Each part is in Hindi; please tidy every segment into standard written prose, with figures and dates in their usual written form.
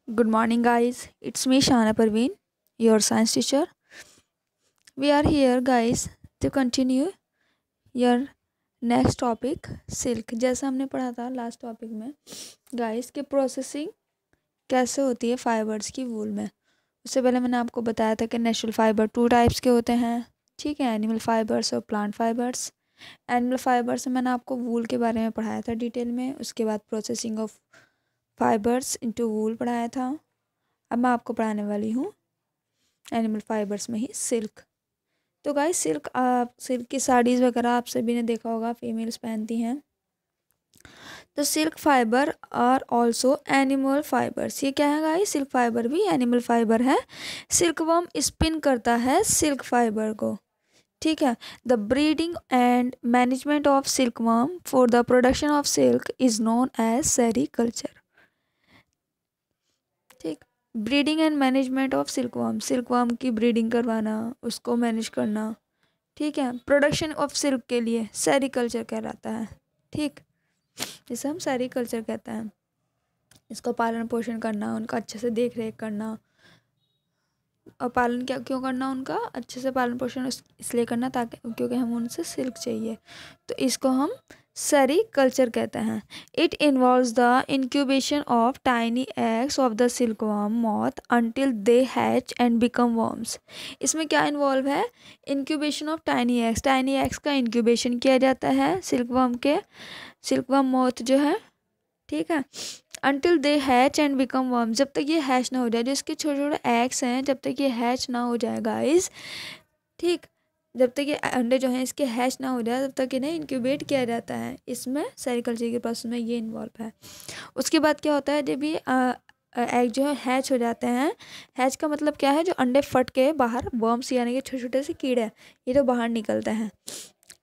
Good morning, guys. It's me, Shana Parveen, your science teacher. We are here, guys, to continue your next topic, silk. जैसा हमने पढ़ा था लास्ट टॉपिक में, गाइस, कि प्रोसेसिंग कैसे होती है फाइबर्स की वूल में। उससे पहले मैंने आपको बताया था कि नेचुरल फाइबर 2 टाइप्स के होते हैं, ठीक है, एनिमल फाइबर्स और प्लांट फाइबर्स। एनिमल फाइबर्स में मैंने आपको वूल के बारे में पढ़ाया था डिटेल में। उसके बाद प्रोसेसिंग ऑफ फाइबर्स इनटू वूल पढ़ाया था। अब मैं आपको पढ़ाने वाली हूँ एनिमल फाइबर्स में ही सिल्क। तो गाइस, सिल्क की साड़ीज़ वगैरह आप सभी ने देखा होगा, फीमेल्स पहनती हैं। तो silk fibre are also animal fibres. ये क्या है गाइस? सिल्क फाइबर भी एनिमल फाइबर है। सिल्क वर्म स्पिन करता है सिल्क फाइबर को, ठीक है। The breeding and management of silk worm for the production of silk is known as sericulture, ठीक। Breeding and management of silk worm की ब्रीडिंग करवाना, उसको मैनेज करना, ठीक है, प्रोडक्शन ऑफ सिल्क के लिए सेरीकल्चर कहलाता है, ठीक। जिसे हम सेरीकल्चर कहते हैं। इसको पालन पोषण करना, उनका अच्छे से देख रेख करना। और पालन क्या क्यों करना? उनका अच्छे से पालन पोषण इसलिए करना ताकि क्योंकि हम उनसे सिल्क चाहिए, तो इसको हम सेरीकल्चर कहते हैं। It involves the incubation of tiny eggs of the silkworm moth until they hatch and become worms. इसमें क्या इन्वॉल्व है? Incubation of tiny eggs. Tiny eggs का इंक्यूबेशन किया जाता है सिल्कवर्म मॉथ जो है, ठीक है। Until they hatch and become worm, जब तक ये हैच ना हो जाए, जो इसके छोटे छोटे एग्स हैं, जब तक ये हैच ना हो जाए गाइस, ठीक, जब तक ये अंडे जो हैं इसके हैच ना हो जाए, तब तक इन्हें इंक्यूबेट किया जाता है। इसमें सेरीकल्चर के प्रोसेस में ये इन्वॉल्व है। उसके बाद क्या होता है? जब ये एग जो है हैच हो जाते हैं, हैच का मतलब क्या है? जो अंडे फट के बाहर वर्म्स यानी कि छोटे छोटे से कीड़े, ये तो बाहर निकलते हैं,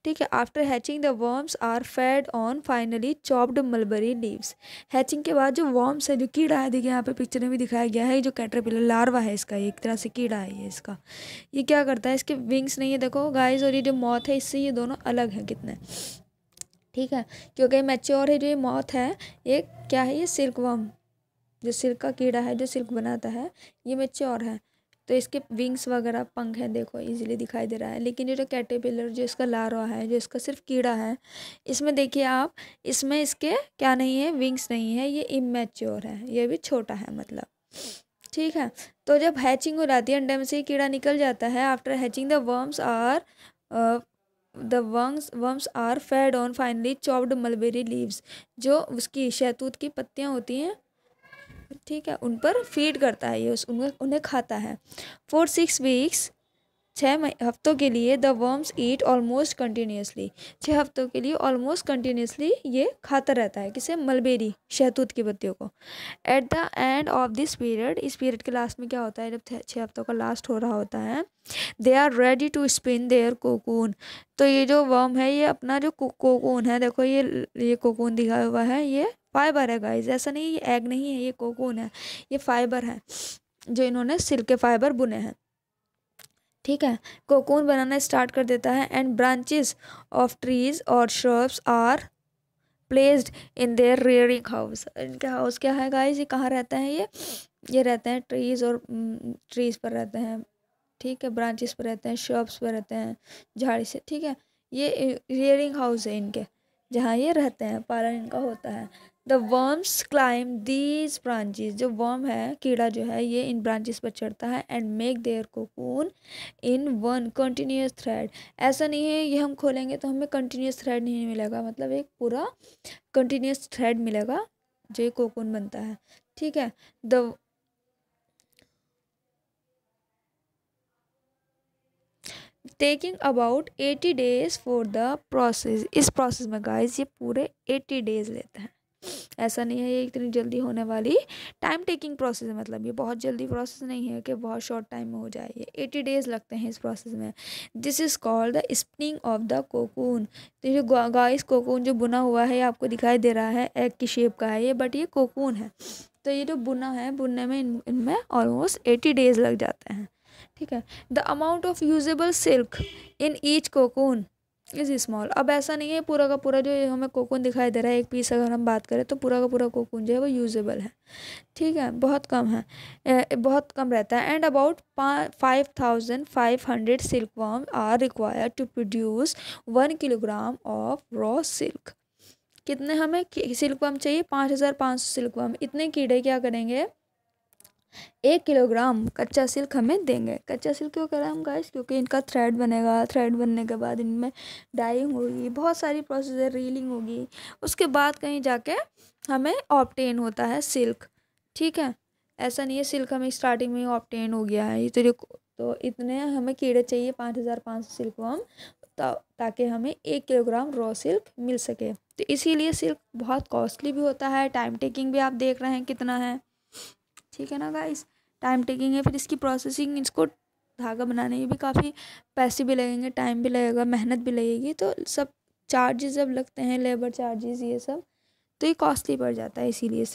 ठीक है। After hatching the worms are fed on finely chopped mulberry leaves. Hatching के बाद जो वर्म्स है, जो कीड़ा है, देखिए यहाँ पे पिक्चर में भी दिखाया गया है, जो कैटरपिलर लार्वा है इसका, एक तरह से कीड़ा है ये इसका। ये क्या करता है? इसके विंग्स नहीं है, देखो गाइस, और ये जो मॉथ है इससे ये दोनों अलग हैं कितने, ठीक है। क्योंकि मैच्योर है जो ये मॉथ है, ये क्या है? ये सिल्क वर्म, जो सिल्क का कीड़ा है, जो सिल्क बनाता है, ये मैच्योर है। तो इसके विंग्स वगैरह, पंख हैं, देखो इजीली दिखाई दे रहा है। लेकिन ये जो कैटरपिलर, जो इसका लार्वा है, जो इसका सिर्फ कीड़ा है, इसमें देखिए आप, इसमें इसके क्या नहीं है? विंग्स नहीं है, ये इमैच्योर है, ये भी छोटा है मतलब, ठीक है। तो जब हैचिंग हो जाती है, अंडे में से ये कीड़ा निकल जाता है। After hatching the worms are fed on finely chopped mulberry leaves. जो उसकी शहतूत की पत्तियाँ होती हैं, ठीक है, उन पर फीड करता है ये, उन्हें खाता है। फॉर 6 वीक्स, 6 हफ्तों के लिए the worms eat almost continuously. 6 हफ्तों के लिए ऑलमोस्ट कंटिन्यूसली ये खाता रहता है, किसे? मलबेरी, शहतूत की पत्तियों को। At the end of this period, इस पीरियड के लास्ट में क्या होता है? जब 6 हफ्तों का लास्ट हो रहा होता है, they are ready to spin their cocoon. तो ये जो वर्म है, ये अपना जो कोकून है, देखो ये कोकून दिखाया हुआ है, ये फाइबर है गाइस, ऐसा नहीं ये एग नहीं है, ये कोकून है, ये फाइबर है जो इन्होंने सिल्क के फाइबर बुने हैं, ठीक है। कोकून बनाना स्टार्ट कर देता है। एंड ब्रांचेस ऑफ ट्रीज और shrubs are placed in their rearing house. इनका हाउस क्या है गाइस? ये कहाँ रहता है? ये रहते हैं ट्रीज और ट्रीज पर रहते हैं, ठीक है, ब्रांचेस पर रहते हैं, श्रब्स पर रहते हैं, झाड़ी से, ठीक है। ये रियरिंग हाउस है इनके, जहाँ ये रहते हैं, पालन इनका होता है। The worms climb these branches. जो वर्म है, कीड़ा जो है, ये इन ब्रांचेस पर चढ़ता है। And make their cocoon in one continuous thread. ऐसा नहीं है ये हम खोलेंगे तो हमें कंटिन्यूस थ्रेड नहीं मिलेगा, मतलब एक पूरा कंटिन्यूस थ्रेड मिलेगा जो ये कोकून बनता है, ठीक है। The taking about 80 days for the process. इस प्रोसेस में गाइस ये पूरे 80 डेज लेते हैं। ऐसा नहीं है ये इतनी जल्दी होने वाली टाइम टेकिंग प्रोसेस है, मतलब ये बहुत जल्दी प्रोसेस नहीं है कि बहुत शॉर्ट टाइम में हो जाए। ये 80 डेज लगते हैं इस प्रोसेस में। This is called the spinning of the cocoon. तो ये गाइस कोकून जो बुना हुआ है, ये आपको दिखाई दे रहा है, एग की शेप का है ये, बट ये कोकून है। तो ये जो बुना है, बुनने में इनमें ऑलमोस्ट 80 डेज लग जाते हैं, ठीक है। The amount of usable silk in each cocoon is small. अब ऐसा नहीं है पूरा का पूरा जो हमें कोकून दिखाई दे रहा है एक पीस, अगर हम बात करें तो पूरा का पूरा कोकून जो है वो यूजेबल है, ठीक है, बहुत कम है, बहुत कम रहता है। And about 5500 silk worm are required to produce 1 kilogram of raw silk. कितने हमें सिल्क वर्म चाहिए? 5500 सिल्क वर्म। इतने कीड़े क्या करेंगे? 1 किलोग्राम कच्चा सिल्क हमें देंगे। कच्चा सिल्क क्यों करें हम गाइस? क्योंकि इनका थ्रेड बनेगा, थ्रेड बनने के बाद इनमें डाइंग होगी, बहुत सारी प्रोसेस है, रीलिंग होगी, उसके बाद कहीं जाके हमें ऑब्टेन होता है सिल्क, ठीक है। ऐसा नहीं है सिल्क हमें स्टार्टिंग में ही ऑब्टेन हो गया है। ये तो इतने हमें कीड़े चाहिए 5500 सिल्क वर्म, ताकि हमें 1 किलोग्राम रॉ सिल्क मिल सके। तो इसीलिए सिल्क बहुत कॉस्टली भी होता है, टाइम टेकिंग भी आप देख रहे हैं कितना है, ठीक है ना गाइस। टाइम टेकिंग है, फिर इसकी प्रोसेसिंग, इसको धागा बनाने में भी काफ़ी पैसे भी लगेंगे, टाइम भी लगेगा, मेहनत भी लगेगी, तो सब चार्जेस जब लगते हैं, लेबर चार्जेस ये सब, तो ये कॉस्टली पड़ जाता है। इसीलिए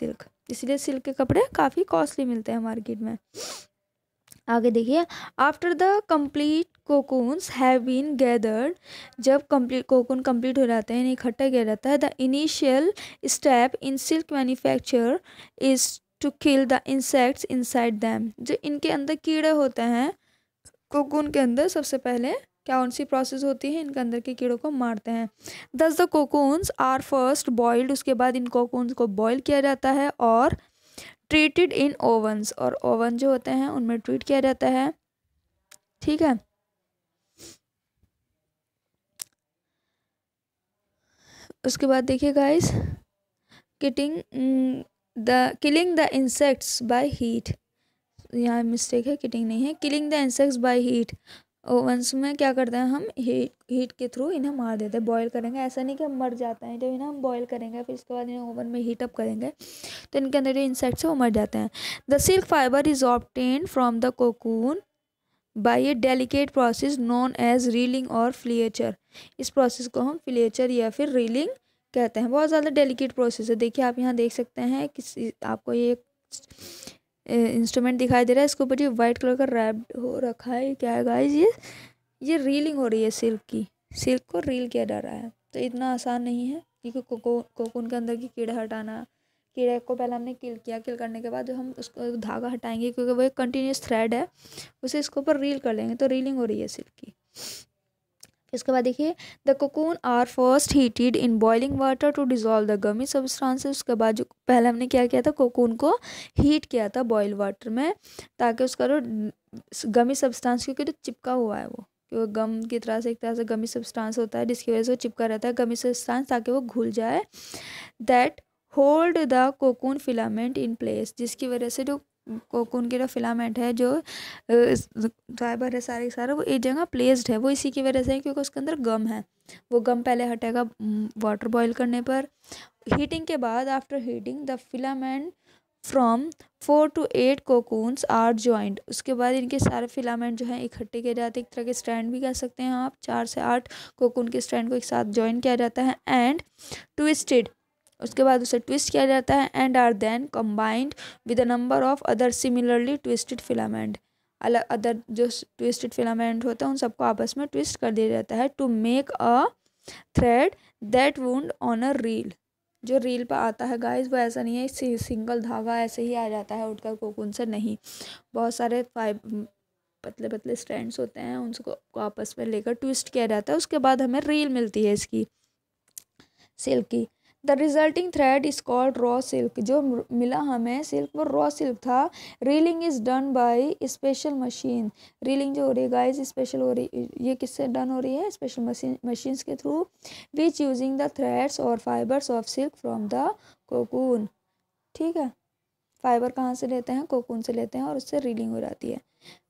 सिल्क के कपड़े काफ़ी कॉस्टली मिलते हैं मार्केट में। आगे देखिए, after the complete cocoons have been gathered, जब कंप्लीट कोकून कंप्लीट हो जाते हैं, इकट्ठा किया जाता है, the initial step in silk manufacture is to kill the insects inside them. जो इनके अंदर कीड़े होते हैं कोकून के अंदर, सबसे पहले क्या कौन सी प्रोसेस होती है? इनके अंदर के कीड़ों को मारते हैं। Thus the cocoons are first boiled, उसके बाद इन कोकून्स को बॉयल किया जाता है और ट्रीटेड इन ओवन्स, और ओवन जो होते हैं उनमें ट्रीट किया जाता है, ठीक है। उसके बाद देखिए guys, killing the insects by heat, यहाँ मिस्टेक है, किटिंग नहीं है, killing the insects by heat. Ovens में क्या करते हैं हम? हीट के थ्रू इन्हें मार देते हैं, बॉयल करेंगे। ऐसा नहीं कि हम मर जाते हैं, जब इन्हें हम बॉयल करेंगे फिर इसके बाद इन्हें ओवन में हीट अप करेंगे तो इनके अंदर जो इंसेक्ट्स है वो मर जाते हैं। The silk fibre is obtained from the cocoon by a delicate process known as reeling और फ्लिएचर। इस प्रोसेस को हम फ्लिएचर या फिर रीलिंग कहते हैं। बहुत ज़्यादा डेलिकेट प्रोसेस है। देखिए आप यहाँ देख सकते हैं कि आपको ये इंस्ट्रूमेंट दिखाई दे रहा है, इसके ऊपर ये वाइट कलर का रैप्ड हो रखा है। क्या है गाइस? ये रीलिंग हो रही है सिल्क की, सिल्क को रील किया जा रहा है। तो इतना आसान नहीं है, क्योंकि कोकून के अंदर की कीड़ा हटाना, कीड़े को पहले हमने किल किया, किल करने के बाद जो हम उसको धागा हटाएंगे, क्योंकि वो एक कंटिन्यूस थ्रेड है, उसे इसके ऊपर रील कर लेंगे, तो रीलिंग हो रही है सिल्क की। इसके बाद देखिए, the cocoon are first heated in boiling water to dissolve the gummy substances. उसके बाद जो पहले हमने क्या किया था, कोकून को हीट किया था बॉयल वाटर में, ताकि उसका जो गमी सब्सटेंस, क्योंकि जो चिपका हुआ है वो, क्योंकि गम की तरह से एक तरह से गमी सब्सटेंस होता है, जिसकी वजह से वो चिपका रहता है गमी सब्सटेंस, ताकि वो घुल जाए। That hold the cocoon filament in place, जिसकी वजह से जो कोकून के जो फिलामेंट है, जो फाइबर है सारे सारे, वो एक जगह प्लेस्ड है। वो इसी की वजह से है, क्योंकि उसके अंदर गम है। वो गम पहले हटेगा वाटर बॉईल करने पर। हीटिंग के बाद, after heating the filament from 4 to 8 cocoons are joint. उसके बाद इनके सारे फिलामेंट जो हैं इकट्ठे किए जाते हैं, एक तरह के स्ट्रैंड भी कह सकते हैं आप। 4 से 8 कोकून के स्ट्रैंड को एक साथ ज्वाइन किया जाता है एंड ट्विस्टेड। उसके बाद उसे ट्विस्ट किया जाता है and are then combined with a number of other similarly twisted filament. अलग अदर जो ट्विस्टेड फिलामेंट होते हैं उन सबको आपस में ट्विस्ट कर दिया जाता है to make a thread that wound on a reel. जो रील पर आता है गाइस, वो ऐसा नहीं है सिंगल धागा ऐसे ही आ जाता है उठकर कोकून से, नहीं। बहुत सारे पतले पतले स्ट्रैंड्स होते हैं, उनको आपस में लेकर ट्विस्ट किया जाता है। उसके बाद हमें रील मिलती है इसकी सिल्क की। The resulting thread is called raw silk. जो मिला हमें सिल्क वो रॉ सिल्क था। Reeling is done by special machine. Reeling जो हो रही है गाइस स्पेशल हो रही, ये किससे डन हो रही है? स्पेशल मशीन्स के through, which using the threads और fibres of silk from the cocoon, ठीक है। फाइबर कहाँ से लेते हैं? कोकून से लेते हैं, और उससे रीलिंग हो जाती है।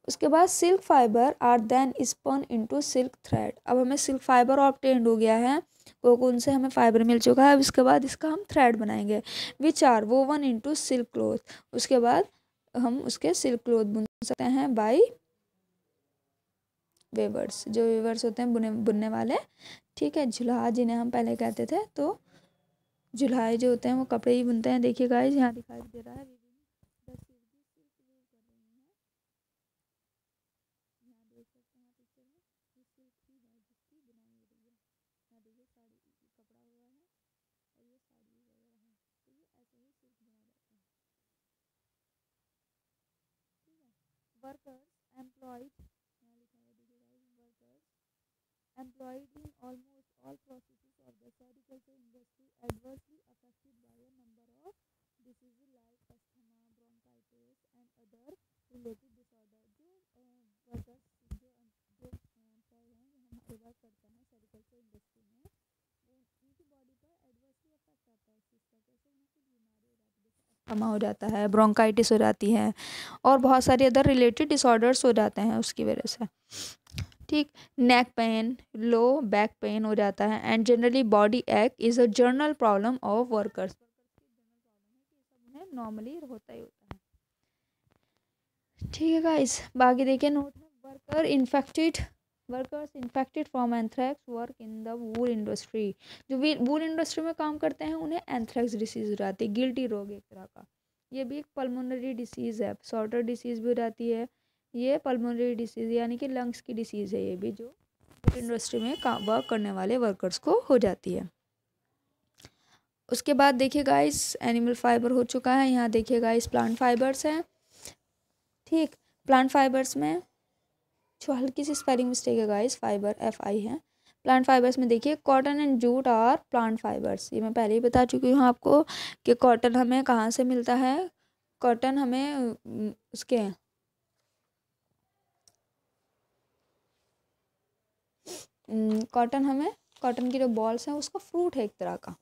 उसके बाद silk fibre are then spun into silk thread. अब हमें सिल्क फाइबर ऑब्टेन्ड हो गया है, कोकून से हमें फाइबर मिल चुका है। अब इसके बाद इसका हम थ्रेड बनाएंगे, which are woven into silk cloth. उसके बाद हम उसके सिल्क क्लॉथ बुन सकते हैं बाय वेवर्स। जो वेवर्स होते हैं बुनने वाले, ठीक है। जुल्हा जिन्हें हम पहले कहते थे, तो जुल्हाए जो होते हैं वो कपड़े ही बुनते हैं। देखिए गाइस यहाँ दिखाई दे रहा है, यहाँ देख सकते हैं पिक्चर में, ये सिल्क ही है जिसकी बुनाई हो रही है। ये साड़ी कपड़ा हुआ है और ये साड़ी वगैरह है, तो ये ऐसे ही सिल्क बना जाता है। ठीक है। वर्कर्स एम्प्लॉयड, यहाँ लिखा हुआ देखिए workers employed in almost all processes of the sericulture industry adversely affected by a number of diseases like asthma, bronchitis and other related disorder। जो वर्कर्स जो एम्प्लॉय हैं जो हमारे वर्क करते हैं सेरिकल्चर इंडस्ट्री में, वो उनकी बॉडी पर एडवर्सली अफेक्ट आता है इस चीज़ का। कैसे उन्हें कुछ बीमारी हो जाती है, जैसे अस्थमा हो जाता है, ब्रोंकाइटिस हो जाती है और बहुत सारे अदर रिलेटेड डिसऑर्डर्स हो जाते हैं उसकी वजह से। ठीक। Neck pain, low back pain हो जाता है एंड जनरली बॉडी एक is a general problem of workers. उन्हें नॉर्मली होता ही होता है। ठीक है गाइस, बाकी देखिए नोट है workers infected from anthrax work in the wool industry. जो वूल इंडस्ट्री में काम करते हैं उन्हें एंथ्रैक्स डिसीज हो जाती है, गिल्टी रोग एक तरह का। ये भी एक पल्मोनरी डिसीज़ है, सॉर्टर डिसीज़ भी हो जाती है। ये पल्मोनरी डिसीज़ यानी कि लंग्स की डिसीज़ है, ये भी जो इंडस्ट्री में वर्क करने वाले वर्कर्स को हो जाती है। उसके बाद देखिए गाइस एनिमल फाइबर हो चुका है, यहाँ देखिए गाइस प्लांट फाइबर्स हैं। ठीक, प्लांट फाइबर्स में जो हल्की सी स्पेलिंग मिस्टेक है गाइस, फाइबर FI है। प्लांट फाइबर्स में देखिए कॉटन एंड जूट और प्लांट फाइबर्स, ये मैं पहले ही बता चुकी हूँ आपको कि कॉटन हमें कहाँ से मिलता है। कॉटन हमें उसके कॉटन की जो बॉल्स हैं उसका फ्रूट है एक तरह का।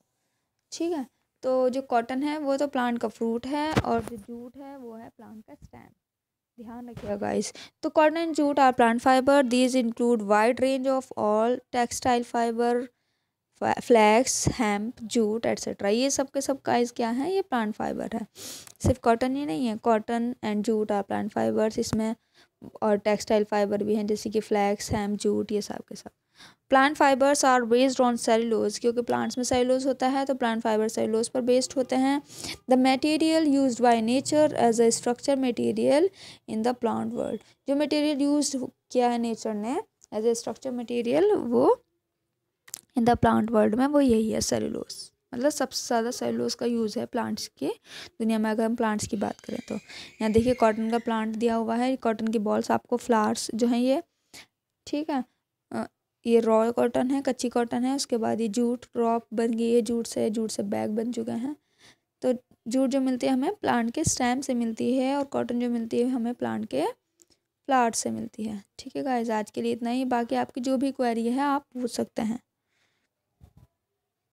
ठीक है, तो जो कॉटन है वो तो प्लांट का फ्रूट है और जो जूट है वो है प्लांट का स्टेम। ध्यान रखिएगा गाइस। तो cotton and jute are plant fibre, these include wide range of all textile fibre, flax, hemp, jute etcetera. ये सब के सब गाइस क्या है, ये प्लांट फाइबर है। सिर्फ कॉटन ही नहीं है, cotton and jute are plant fibres, इसमें और टेक्सटाइल फाइबर भी हैं जैसे कि फ्लैक्स, हेम्प, जूट, ये सब के सब। Plant fibres are based on cellulose, क्योंकि प्लांट्स में सेलुलोज होता है तो प्लांट फाइबर सेलुलोज पर बेस्ड होते हैं। The material used by nature as a structure material in the plant world. जो मटेरियल यूज्ड किया है नेचर ने एज ए स्ट्रक्चर मटेरियल वो इन द प्लांट वर्ल्ड में, वो यही है सेलुलोज। मतलब सबसे ज़्यादा सेलुलोज का यूज़ है प्लांट्स के दुनिया में, अगर हम प्लांट्स की बात करें तो। यहाँ देखिए कॉटन का प्लांट दिया हुआ है, कॉटन की बॉल्स आपको फ्लावर्स जो हैं ये। ठीक है, ये रॉ कॉटन है, कच्ची कॉटन है। उसके बाद ये जूट क्रॉप बन गई है, जूट से बैग बन चुके हैं। तो जूट जो मिलती है हमें प्लांट के स्टेम से मिलती है और कॉटन जो मिलती है हमें प्लांट के फ्लावर से मिलती है। ठीक है गाइस, आज के लिए इतना ही। बाकी आपकी जो भी क्वेरी है आप पूछ सकते हैं।